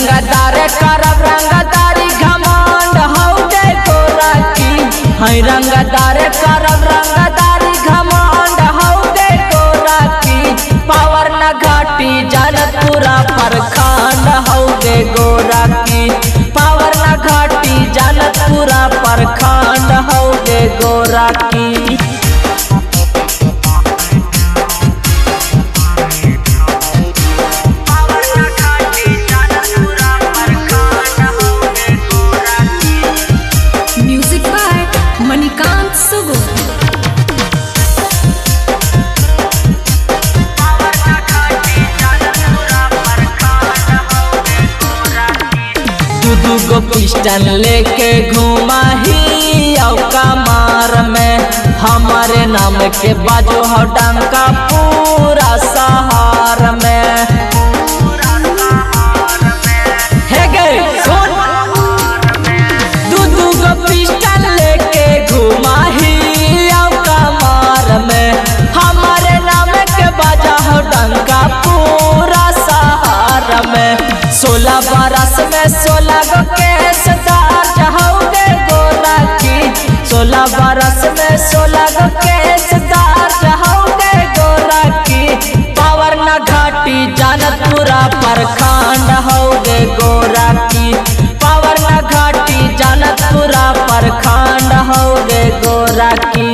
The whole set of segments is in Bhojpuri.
रंगदार करब रंगदारी घमंड हौ दे गोरा की। है रंगदार करब रंगदारी घमंड हौ दे गोरा की। पावर न घाटी जानत पूरा प्रखंड हौ दे गोरा की। पावर न घाटी जानत पूरा प्रखंड हौ दे गोरा की। दूगो पिस्टन लेके घुमा ही औका मार में। हमारे नाम के बाजो हो डंका पूरा शहर में। हे गए सुन दूगो पिस्टन लेके घुमा ही औका मार में। हमारे नाम के बाजा हो डंका पूरा शहर में। 16 बरस में 16 गो केस दर्ज हौ दे गोरा की। 16 बरस में 16 गो केस दर्ज हौ दे गोरा की। पावर न घाटी जानत पूरा प्रखंड हौ दे गोरा की। पावर न घाटी जानत पूरा प्रखंड हौ दे गोरा की।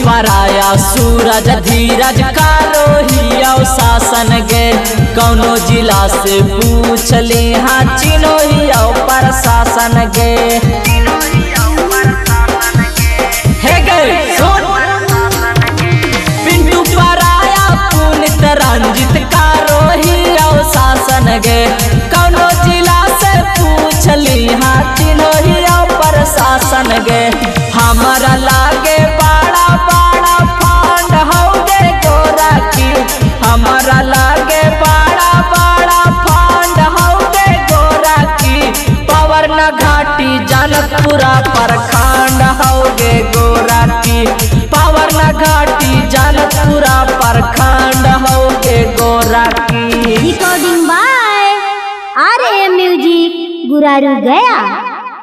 पराया सूरज धीरज कारोहिया शासन गे। कौनो जिला से पूछली हाँ चिन्हिया प्रशासन गे। हे गए सुन पिंटू पराया पुनित रंजित कारोहिया शासन गे। कौनो जिला से पूछली हाँ चिन्हिया प्रशासन गे। हमारा लागे बड़ा बड़ा फंड हौ दे गोरा की। हमारा लागे बड़ा बड़ा फंड हौ दे गोरा की। पावर न घाटी जानत पूरा प्रखंड हौ दे गोरा की। पावर न घाटी जानत पूरा प्रखंड हौ दे गोरा की। Recording by RM music Guraru Gaya.